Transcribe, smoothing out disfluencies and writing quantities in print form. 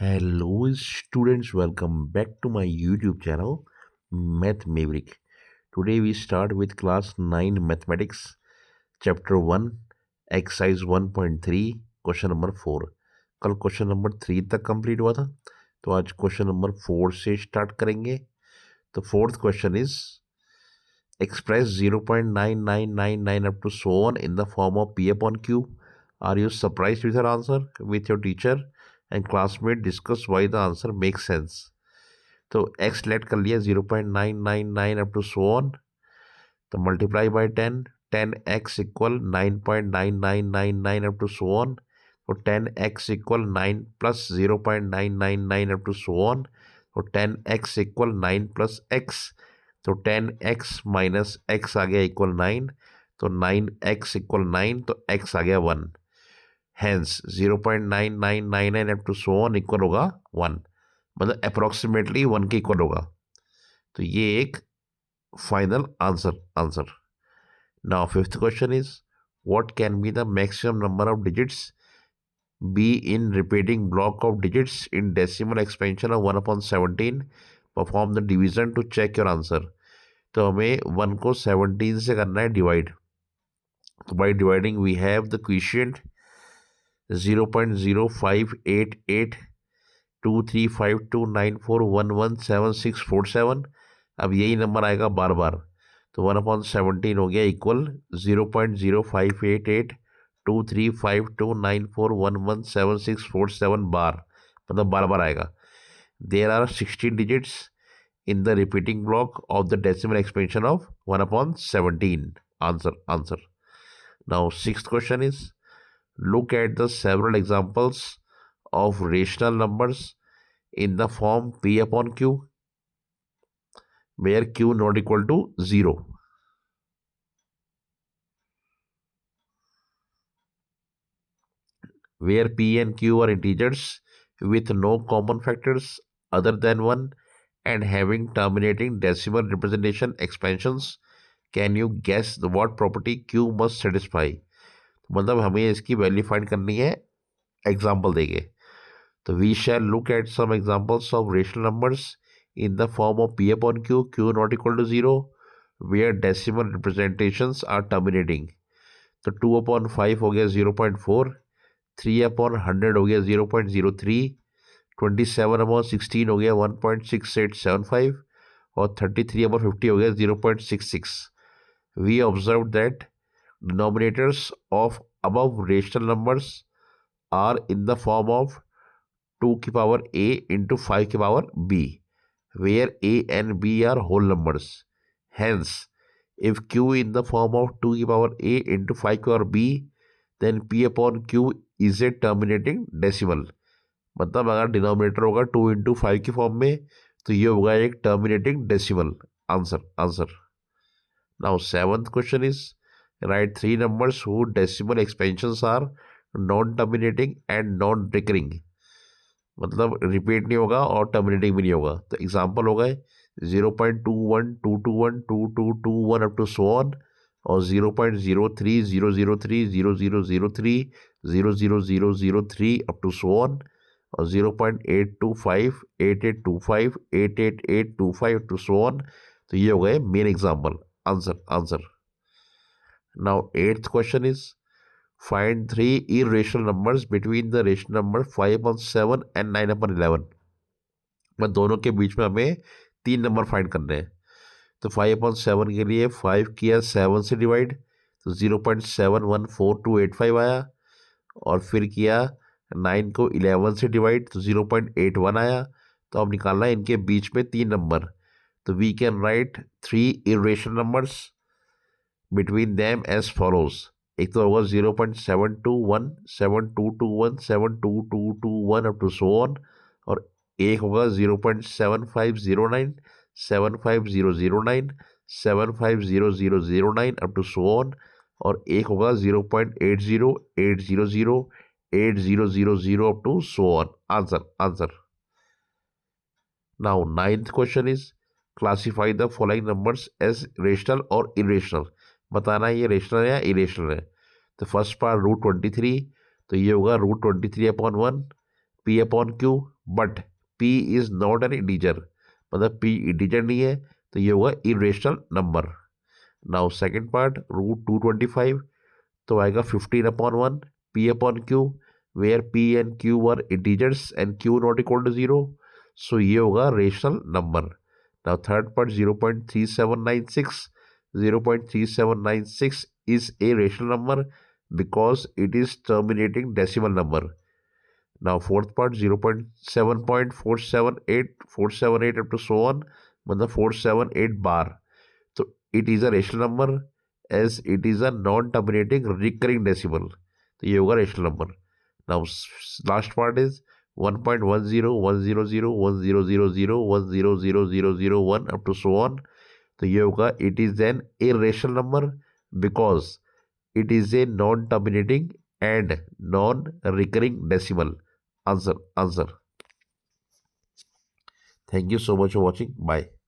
Hello, students. Welcome back to my YouTube channel, Math Maverick. Today we start with class 9 Mathematics, chapter 1, exercise 1.3, question number 4. कल question number 3 तक complete हुआ था, तो आज question number 4 से start करेंगे. तो fourth question is express 0.9999 up to so on in the form of P upon Q. Are you surprised with your answer? With your teacher and classmate discuss why the answer makes sense. तो x late कर लिया 0.999 up to so on, तो multiply by 10 equal 9.9999 up to so on, तो 10x equal 9 plus 0.999 up to so on, तो 10x equal 9 plus x, तो 10x minus x आ गया equal 9, तो 9x इक्वल 9, तो x आ गया 1. Hence 0.9999 up to so on equal होगा 1, मतलब अप्रोक्सीमेटली 1 के इक्वल होगा. तो ये एक final answer. Now fifth question is what can be the maximum number of digits be in repeating block of digits in decimal expansion of 1/17. Perform the division to check your answer. तो हमें 1 को 17 से करना है divide. तो by dividing we have the quotient 0.058823529411767. अब यही number आएगा बार बार, तो 1/17 हो गया इक्वल 0.058823529411767 बार, मतलब बार बार आएगा. There are 16 digits in the repeating block of the decimal expansion of 1/17. Answer. Now, sixth question is look at the several examples of rational numbers in the form P upon Q, where Q not equal to 0. Where P and Q are integers with no common factors other than 1 and having terminating decimal representation expansions. Can you guess what property Q must satisfy? मतलब हमें इसकी value find करनी है example देके. तो we shall look at some examples of rational numbers in the form of P upon Q, Q not equal to 0, where decimal representations are terminating. तो 2/5 हो गया 0.4, 3/100 हो गया 0.03, 27/16 हो गया 1.6875 और 33/50 हो गया 0.66. We observed that denominators of above rational numbers are in the form of 2 की पावर a into 5 की power b, where a and b are whole numbers. Hence, if q in the form of 2 की power a into 5 की power b, then p upon q is a terminating decimal. मतलब अगर denominator होगा 2 into 5 की form में, तो ये होगा एक terminating decimal. Answer. Now seventh question is write 3 numbers who decimal expansions are non terminating and non recurring. मतलब रिपीट नहीं होगा और टर्मिनेटिंग भी नहीं होगा. तो एग्जाम्पल हो गए 0.21221222 अप टू सो ऑन, और 0.03003 0003 00003 अप टू सो ऑन, और 0.825 8825 88825 टू सो ऑन. तो ये हो गए main example. Answer. Now eighth question is find 3 irrational numbers between the rational number 5/7 and 9/11. मतलब दोनों के बीच में हमें 3 नंबर फाइंड करने हैं. तो 5/7 के लिए 5 किया 7 से डिवाइड, तो 0.714285 आया, और फिर किया 9 को 11 से डिवाइड, तो 0.81 आया. तो अब निकालना है इनके बीच में 3 नंबर. तो we can write 3 irrational numbers between them as follows. एक तो होगा 0.721 7221 72221 अप टू सो ऑन, और एक होगा 0.7509 75009 75009 अप टू सो ऑन, और एक होगा 0.80800 up to so on. Answer. Now ninth question is classify the following numbers as rational और इरेशनल. बताना है ये रेशनल है या इरेशनल है. तो फर्स्ट पार्ट √23, तो ये होगा √23/1. P P upon Q, but P is not an integer, मतलब P इंटीजर नहीं है, तो ये होगा irrational number. Now second part, root 225, तो आएगा 15/1 P upon Q, where P and Q were integers and Q not equal to 0, so ये होगा rational number. Now third part 0.3796, 0.3796 is a rational number because it is terminating decimal number. Now fourth part 0.7.478 up to so on, मतलब 478 बार, तो it is a rational number as it is a non-terminating recurring decimal, तो ये होगा rational number. Now last part is 1.10, 100, 10000, 1000001 up to so on, तो ये होगा it is an irrational number because it is a non-terminating and non-recurring decimal. Answer. Thank you so much for watching. Bye.